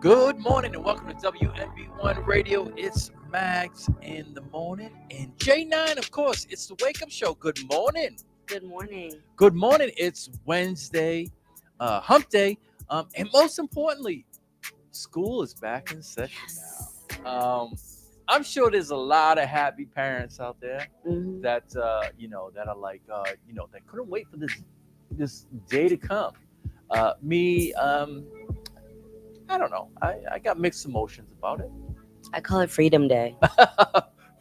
Good morning and welcome to WNB1 Radio. It's Max in the morning and J9, of course. It's the wake up show. Good morning. Good morning. Good morning. It's Wednesday, hump day. And most importantly, school is back in session now. I'm sure there's a lot of happy parents out there that, that are like, that couldn't wait for this day to come. Me, I don't know. I got mixed emotions about it. I call it Freedom Day.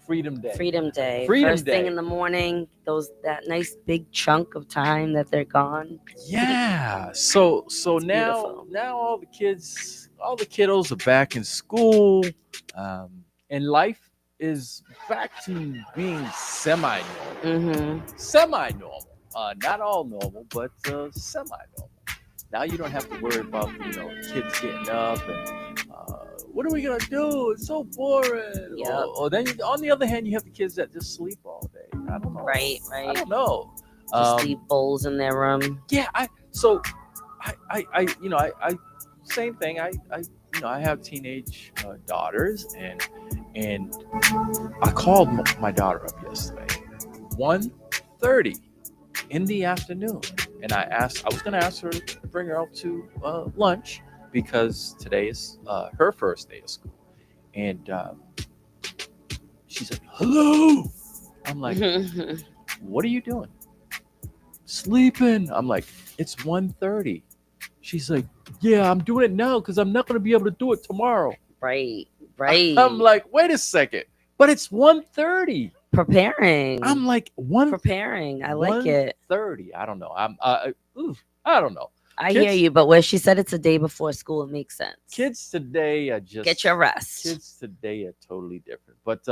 Freedom Day. Freedom Day. Freedom First Day. thing in the morning, that nice big chunk of time that they're gone. Yeah. So now all the kiddos are back in school, and life is back to being semi-normal. Semi-normal. Not all normal, but semi-normal. Now you don't have to worry about kids getting up and what are we gonna do? It's so boring. Yep. Or then on the other hand, you have the kids that just sleep all day. I don't know. Right. I don't know. Just leave bowls in their room. Yeah. I same thing. I have teenage daughters, and I called my daughter up yesterday, 1:30 in the afternoon, and I was going to ask her to bring her out to lunch because today is her first day of school, and she's like, "Hello." I'm like, "What are you doing?" "Sleeping." I'm like, "It's 1:30. She's like, "Yeah, I'm doing it now because I'm not going to be able to do it tomorrow." Right. I'm like, "Wait a second, but it's 1:30. Preparing. I'm like, Preparing. I like it. 1:30. I don't know. I don't know. I hear you, but where she said it's a day before school, it makes sense. Kids today are just get your rest. Kids today are totally different. But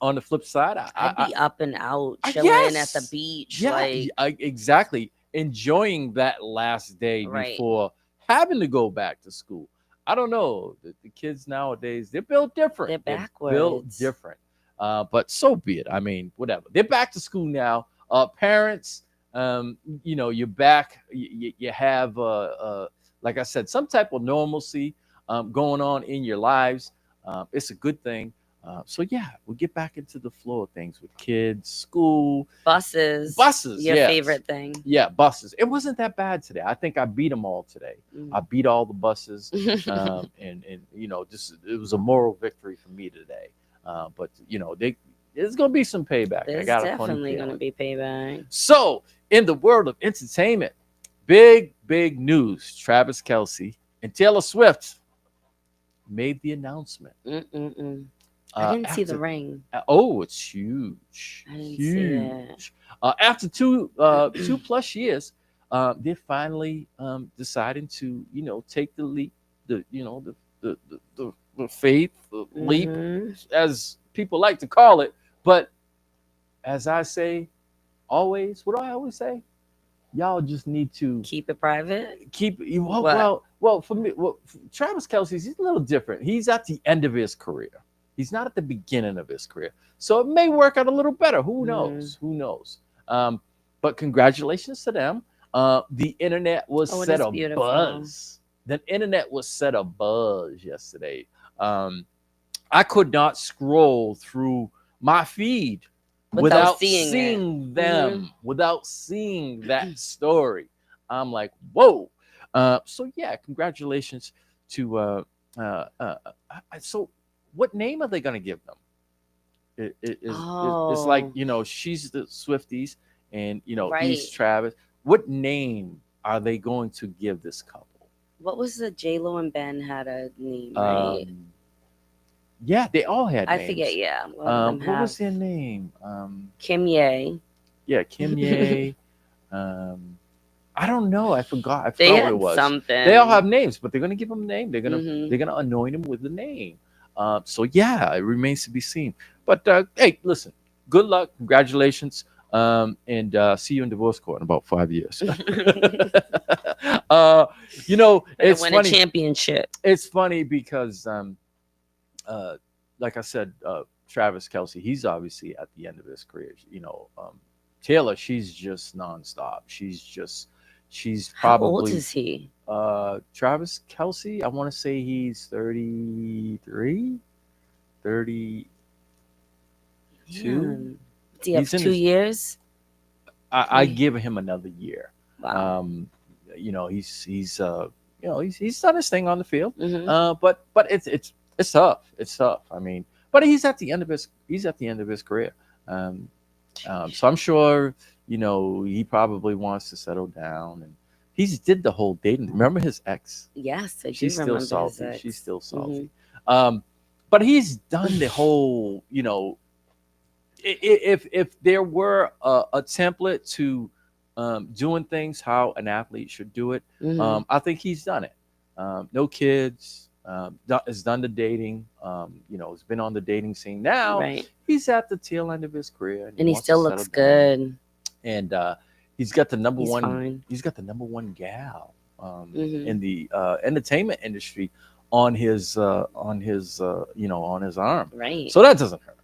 on the flip side, I'd be up and out, chilling at the beach. Yeah, exactly. Enjoying that last day before having to go back to school. I don't know. The kids nowadays, they're built different. They're backwards. Built different. But so be it. I mean, whatever. They're back to school now. Parents, you're back. You have, like I said, some type of normalcy going on in your lives. It's a good thing. So yeah, we'll get back into the flow of things with kids, school, buses. Your favorite thing. Yeah, buses. It wasn't that bad today. I think I beat them all today. I beat all the buses, and just it was a moral victory for me today. But there's gonna be some payback. There's definitely gonna be payback. So in the world of entertainment, big news: Travis Kelce and Taylor Swift made the announcement. I didn't see the ring. It's huge. I didn't see it. After two plus years, they're finally deciding to take the leap, the faith leap, as people like to call it. But as I say, always, what do I always say? Y'all just need to keep it private. Well, for me, Travis Kelce, he's a little different. He's at the end of his career. He's not at the beginning of his career. So it may work out a little better. Who knows? Who knows? But congratulations to them. The internet was set abuzz. The internet was set abuzz yesterday. I could not scroll through my feed without seeing them, without seeing that story. I'm like, whoa. So yeah, congratulations to so what name are they going to give them? It's like, she's the Swifties and, he's Travis. What name are they going to give this couple? What was the J-Lo and Ben had a name, right? Yeah, they all had names. I forget, yeah. What was their name? Kim Ye. Yeah, Kim Ye. I don't know. I forgot they what had it was. Something. They all have names, but they're going to give them a name. They're gonna anoint him with the name. So yeah, it remains to be seen. But hey, listen, good luck, congratulations, and see you in divorce court in about 5 years. It's win funny. A championship. It's funny because, like I said, Travis Kelce, he's obviously at the end of his career. Taylor, she's just nonstop. She's She's How old probably is he? Travis Kelsey. I want to say he's 33, 32. Man. Do you have He's in 2 years? I Three. give him another year. Wow. Um, he's done his thing on the field. Hmm. But it's tough. It's tough. I mean, but he's at the end of his career. Um, so I'm sure he probably wants to settle down, and he's did the whole dating. Remember his ex? Yes, I do She's still remember his salty. She's ex. still Hmm. salty. Um, but he's done the whole. If there were a template to doing things how an athlete should do it, Hmm. I think he's done it. No kids, has done the dating. Has been on the dating scene. Now Right. he's at the tail end of his career and he And he wants to still settle looks down. good. And he's got the number He's one. fine. He's got the number one gal Hmm. in the entertainment industry on his on his arm. Right. So that doesn't hurt.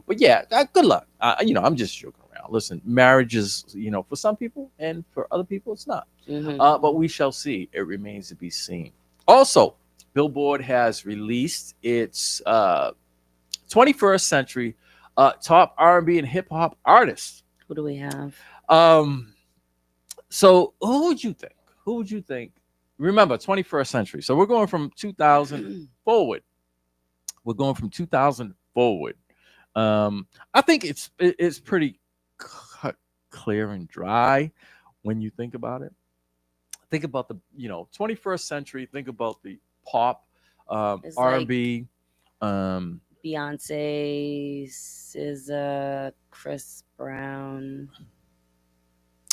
But yeah, good luck. I'm just joking around. Listen, marriage is, for some people, and for other people, it's not. Hmm. But we shall see. It remains to be seen. Also, Billboard has released its 21st century top R&B and hip hop artists. Who do we have? Um, so who would you think? Who would you think? Remember, 21st century. So we're going from 2000 forward. We're going from 2000 forward. I think it's pretty clear and dry when you think about it. Think about the 21st century. Think about the pop, It's R&B. Um, Beyonce, SZA, Chris Brown.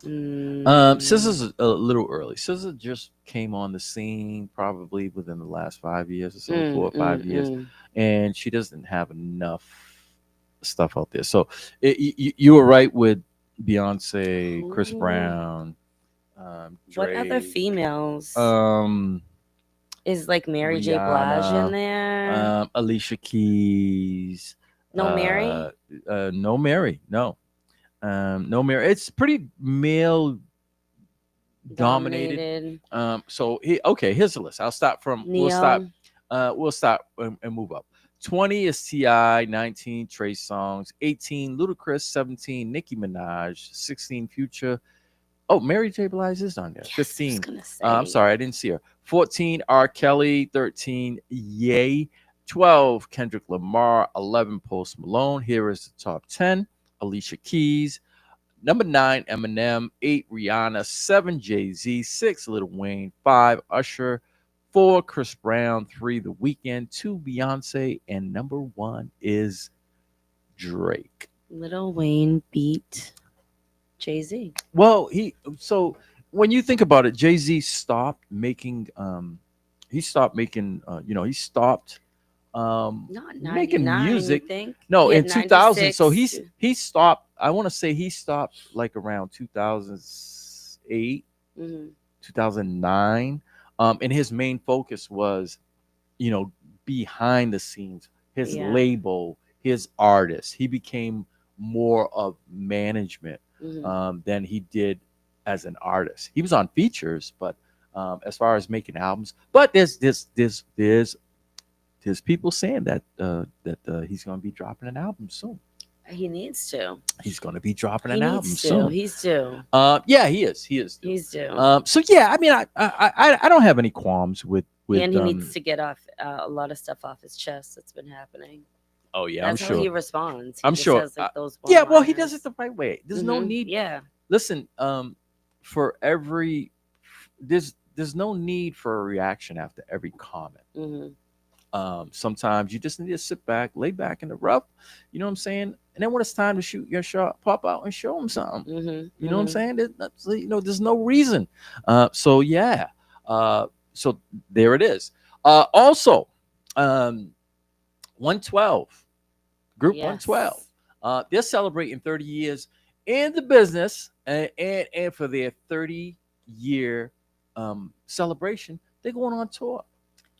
SZA's a little early. SZA just came on the scene probably within the last 5 years or so, 4 or 5 years, and she doesn't have enough stuff out there. So you were right with Beyonce, Chris Brown, What other Drake, females? um, Is like Mary J. Blige in Rihanna, there? Alicia Keys. No Mary? No Mary. No. No Mary. It's pretty male dominated. Dominated. Here's the list. I'll stop from Neo. we'll stop and move up. 20 is Ti, 19 Trey Songs, 18 Ludacris, 17 Nicki Minaj, 16 Future. Oh, Mary J. Blige is on there. Yes, I was 15. gonna I'm say. sorry, I didn't see her. 14 R. Kelly, 13 Ye, 12 Kendrick Lamar, 11 Post Malone. Here is the top 10. Alicia Keys, number 9 Eminem, 8 Rihanna, 7 Jay-Z, 6 Lil Wayne, 5 Usher, 4 Chris Brown, 3 The Weeknd, 2 Beyonce, and number 1 is Drake. Lil Wayne beat Jay-Z. Well, so when you think about it, Jay-Z stopped making he stopped making he stopped Not making 99, music. you think? No, He in had 2000. So 96. he stopped. I want to say he stopped like around 2008, Mhm. 2009. And his main focus was, behind the scenes, his Yeah. label, his artist. He became more of management Mhm. than he did as an artist. He was on features, but as far as making albums, but there's people saying that he's going to be dropping an album soon. He needs to. He's going to be dropping He an album needs to. soon. He's due. Yeah, he is. He is. He's due. So yeah, I mean, I don't have any qualms with And he needs to get off a lot of stuff off his chest that's been happening. Oh yeah, That's I'm how he sure. responds. He I'm just sure. has, like, those Yeah, well, he does one-liners. it the right way. There's no Mhm. need. Yeah. Listen, for every there's no need for a reaction after every comment. Hmm. Sometimes you just need to sit back, lay back in the rough. You know what I'm saying? And then when it's time to shoot your shot, pop out and show them something. Hmm. You know what I'm saying? There's no reason. So yeah. So there it is. Also, 112, Group Yes. 112. They're celebrating 30 years in the business, and for their 30-year celebration, they're going on tour.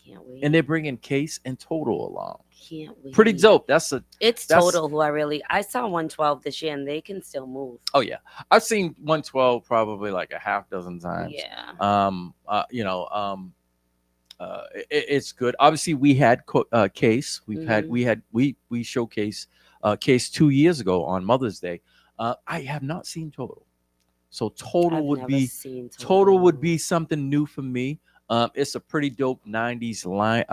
Can't wait. and they're bringing Case and Total along. Can't wait. Pretty dope. That's It's that's- Total who I saw 112 this year, and they can still move. oh yeah, I've seen 112 probably like a half dozen times. Yeah. It's good. Obviously, we had Case. Mhm. We showcase Case 2 years ago on Mother's Day. I have not seen Total, so Total I've would never be seen Total would be something new for me. It's a pretty dope '90s line.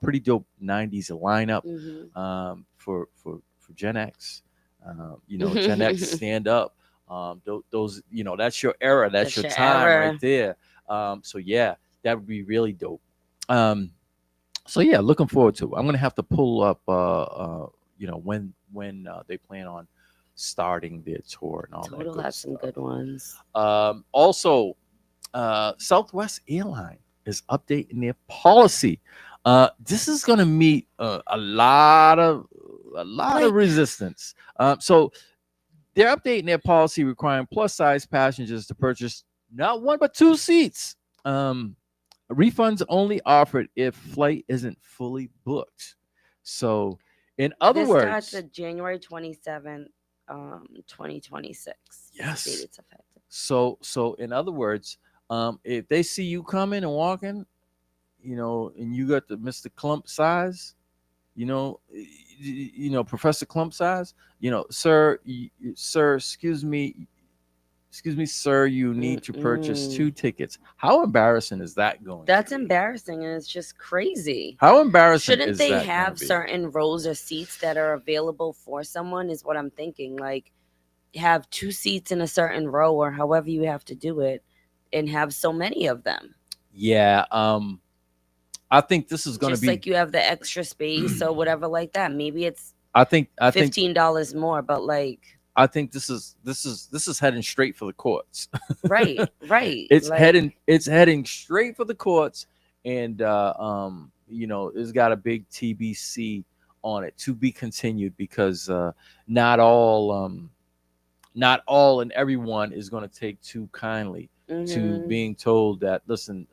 Pretty dope '90s lineup. For Gen X. Gen X stand up. Those that's your era. That's your time era. right there. So yeah, that would be really dope. So yeah, looking forward to it. I'm gonna have to pull up when they plan on starting their tour and all that Total good has some stuff. good ones. Also, Southwest Airline is updating their policy. This is gonna meet a lot of resistance. So they're updating their policy requiring plus size passengers to purchase not one but two seats. Refunds only offered if flight isn't fully booked. So, in other This words, starts at January 27th, 2026. Yes. Date it's effective. So in other words, if they see you coming and walking, and you got the Mr. Clump size, Professor Clump size, sir, excuse me, sir, you need to purchase two tickets. How embarrassing is that going? That's to be? embarrassing, and it's just crazy. How embarrassing Shouldn't is they that have gonna be? certain rows or seats that are available for someone? Is what I'm thinking. Like, have two seats in a certain row, or however you have to do it, and have so many of them. Yeah. I think this is going to Just be like you have the extra space or whatever like that. Maybe it's I think $15 more, but like I think this is heading straight for the courts. right. It's like, heading straight for the courts, and it's got a big TBC on it, to be continued, because not all and everyone is going to take too kindly to being told that, listen,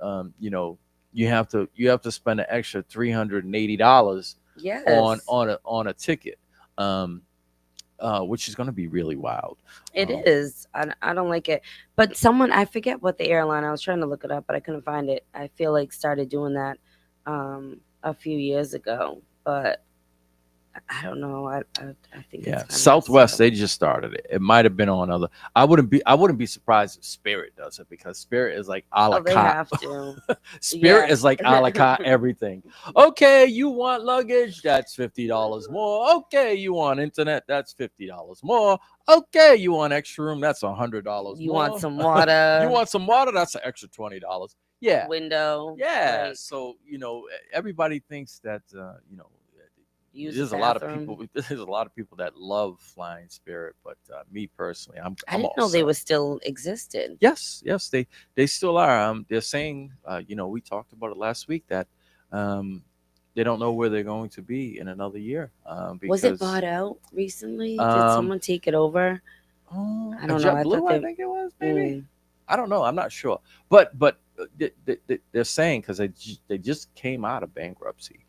you have to spend an extra $380 yes. on a ticket, which is going to be really wild. It is. I don't like it. But someone, I forget what the airline, I was trying to look it up, but I couldn't find it. I feel like started doing that a few years ago, but I don't know. I think Yeah, it's Southwest, they just started it. It might have been on other. I wouldn't be surprised if Spirit does it, because Spirit is like a la they carte. have to. Spirit Yeah. is like a la carte everything. Okay, you want luggage? That's $50 more. Okay, you want internet? That's $50 more. Okay, you want extra room? That's $100 more. You want some water? You want some water? That's an extra $20. Yeah. Window? Yeah. Right. So everybody thinks that Use there's the a lot of bathroom. people. There's a lot of people that love flying Spirit, but me personally, I'm I didn't all know they set. were still existed. Yes, they still are. They're saying, we talked about it last week, that they don't know where they're going to be in another year. Because, Was it bought out recently? Did Um, someone take it over? I don't know. I JetBlue, thought I they. think it was, maybe. Mm. I don't know. I'm not sure, but they're saying, because they just came out of bankruptcy.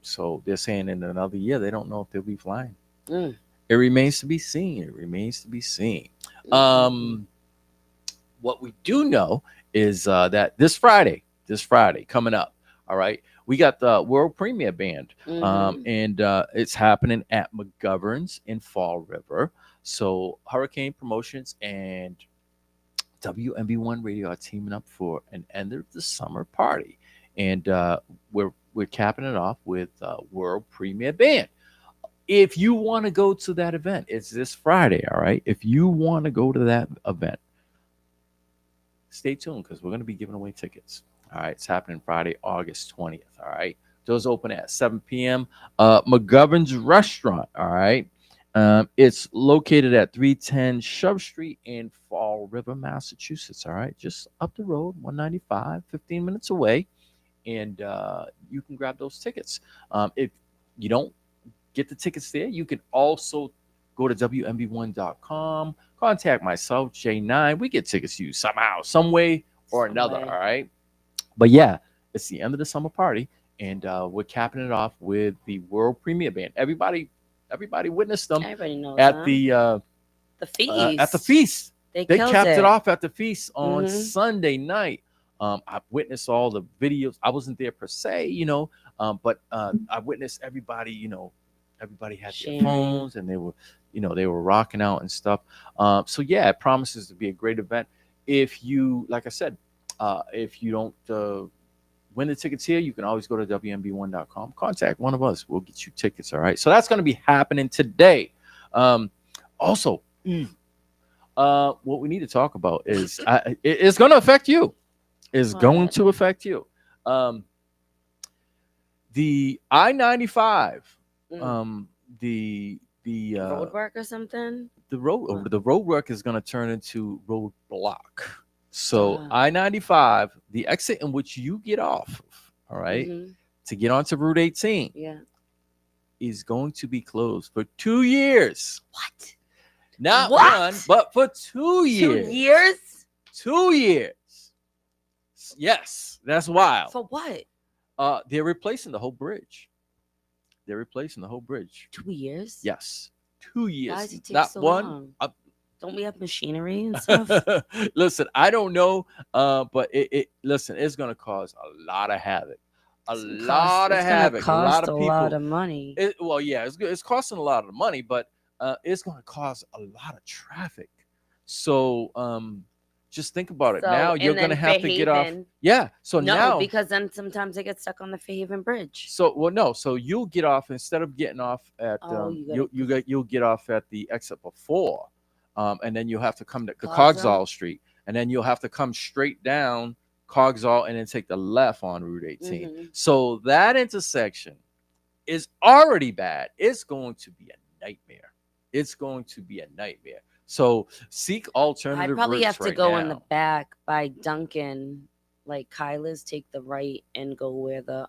So they're saying in another year they don't know if they'll be flying. Mm. It remains to be seen. It remains to be seen. What we do know is that this Friday coming up, all right, we got the world premiere band, and it's happening at McGovern's in Fall River. So Hurricane Promotions and WMB1 Radio are teaming up for an end of the summer party, and we're capping it off with world premiere band. If you want to go to that event, it's this Friday, all right? If you want to go to that event, stay tuned, because we're going to be giving away tickets. All right, it's happening Friday, August 20th. All right, doors open at 7 p.m. McGovern's Restaurant. All right, it's located at 310 Shove Street in Fall River, Massachusetts. All right, just up the road, 195, 15 minutes away, and you can grab those tickets. If you don't get the tickets there, you can also go to WMB1.com, contact myself, J9. We get tickets to you somehow, some way or another. Some way. All right. But yeah, It's the end of the summer party, and we're capping it off with the world premiere band. Everybody witnessed them Everybody knows at them. The feast. at the feast. They They killed capped it it. off at the feast on Mhm. Sunday night. I witnessed all the videos. I wasn't there per se, but I witnessed everybody. Everybody had Sharing. their phones, and they were rocking out and stuff. So yeah, it promises to be a great event. If you, like I said, if you don't win the tickets here, you can always go to WMB1.com. Contact one of us. We'll get you tickets. All right. So that's going to be happening today. Also, what we need to talk about is it's going to affect you. It's going What? to affect you. The I-95, the Road work or something. the road work is going to turn into roadblock. So Ah. I-95, the exit in which you get off, all right, Mhm. to get onto Route 18, Yeah. is going to be closed for 2 years. What? Not What? one, but for 2 years. 2 years? 2 years. Yes, that's wild. For what? They're replacing the whole bridge. They're replacing the whole bridge. 2 years? Yes, 2 years. Why does it take Not so one. long? Don't we have machinery and stuff? Listen, I don't know, but listen, it's gonna cause a lot of havoc. A lot of havoc. A lot of a people. lot of money. Well, yeah, it's costing a lot of money, but it's gonna cause a lot of traffic. So just think about it. So, Now you're and gonna then have to get off. Fairhaven- Yeah. So No, now, because then sometimes they get stuck on the Fairhaven Bridge. so no. So you'll get off instead of getting off at Oh, you gotta- you'll get off at the exit before, and then you'll have to come to Coggeshall? Coggeshall Street, and then you'll have to come straight down Coggeshall and then take the left on Route 18. Mhm. So that intersection is already bad. It's going to be a nightmare. It's going to be a nightmare. So seek alternative I'd probably routes have to right go now. in the back by Duncan, like Kyla's, take the right and go where the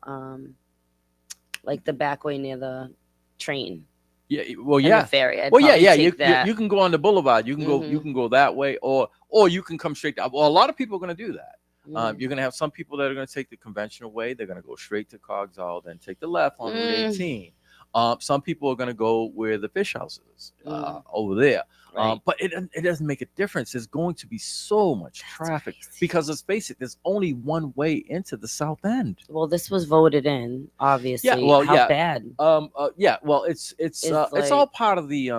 like the back way near the train. Yeah, well, and yeah. the ferry. I'd Well, yeah, probably yeah. take that. You can go on the boulevard. You can go. Mhm. You can go that way, or you can come straight down. Well, a lot of people are going to do that. Mhm. You're going to have some people that are going to take the conventional way. They're going to go straight to Coggeshall, then take the left on Route 18. Some people are going to go where the fish house is, over there. Right. But it doesn't make a difference. There's going to be so much traffic crazy. because let's face it, there's only one way into the South End. Well, this was voted in, obviously. well, How yeah. bad? Yeah. Well, it's like- all part of the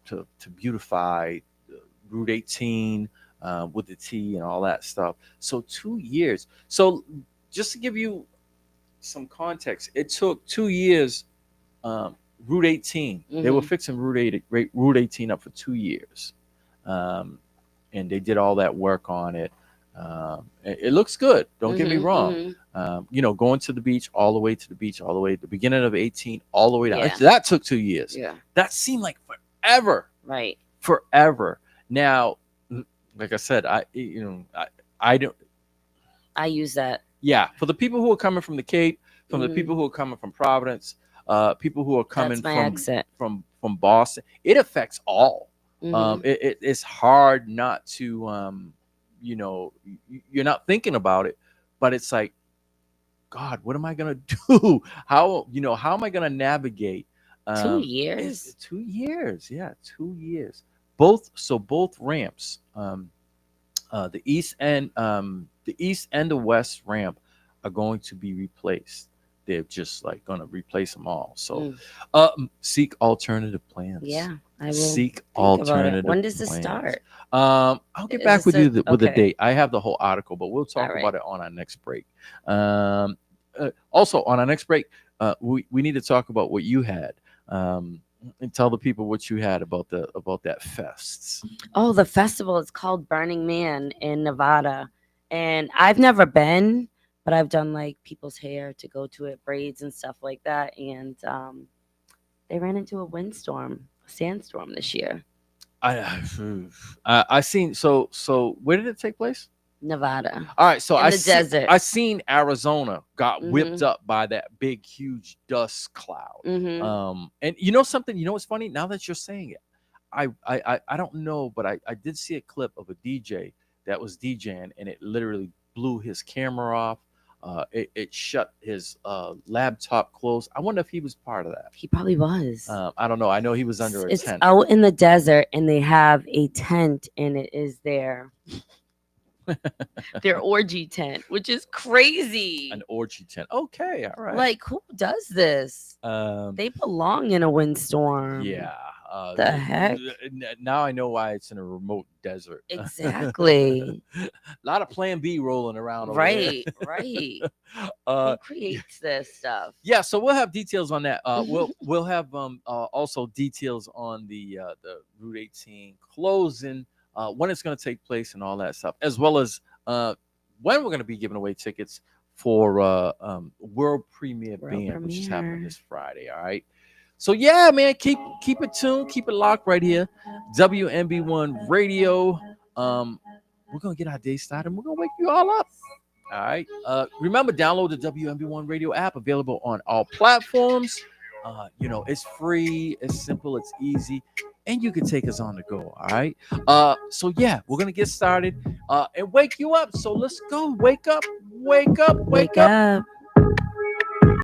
to beautify Route 18 with the T and all that stuff. So 2 years. So just to give you some context, it took 2 years. Route 18. They were Mhm. fixing Route 18 up for 2 years, and they did all that work on it. It looks good. Don't get me Mhm, wrong. mhm. Going to the beach, all the way to the beach, all the way at the beginning of 18, all the way down. Yeah. That took 2 years. Yeah. That seemed like forever. Right. Forever. Now, like I said, I don't. I use that. Yeah, for the people who are coming from the Cape, from the Mhm. people who are coming from Providence, people who are coming That's my exit. from Boston, it affects all. Mhm. It's hard not to you're not thinking about it, but it's like, God, what am I gonna do? How am I gonna navigate 2 years. 2 years? Yeah, 2 years. Both ramps, the east and the west ramp are going to be replaced. They're just like going to replace them all. So seek alternative plans. Yeah, I will. Seek think about it. alternative When does this plans. start? I'll get Is back this with you with a okay. date. I have the whole article, but we'll talk All right. about it on our next break. Also, on our next break, we need to talk about what you had, and tell the people what you had about that fest. Oh, the festival is called Burning Man in Nevada. And I've never been, but I've done like people's hair to go to it, braids and stuff like that. And they ran into a sandstorm this year. I seen so where did it take place? Nevada. All right, so In the desert. I seen Arizona got whipped Mhm. up by that big huge dust cloud. Hmm. And you know something, what's funny? Now that you're saying it, I don't know, but I did see a clip of a DJ that was DJing, and it literally blew his camera off. It shut his laptop closed. I wonder if he was part of that. He probably was. I don't know. I know he was under a It's tent. out in the desert, and they have a tent, and it is their orgy tent, which is crazy. An orgy tent. Okay, all right. Like, who does this? Um, They belong in a windstorm. yeah. The heck? Now I know why it's in a remote desert. Exactly. A lot of Plan B rolling around. Over Right. Who there. creates this stuff? Yeah, so we'll have details on that. We'll have also details on the Route 18 closing, when it's going to take place, and all that stuff, as well as when we're going to be giving away tickets for World Premiere Band, which is happening Premiere. this Friday. All right. So yeah, man, keep it tuned, keep it locked right here, WMB1 Radio. We're gonna get our day started. And we're gonna wake you all up. All right. Remember, download the WMB1 Radio app, available on all platforms. It's free, it's simple, it's easy, and you can take us on the go. All right. So yeah, we're gonna get started and wake you up. So let's go. Wake up, wake up, wake up.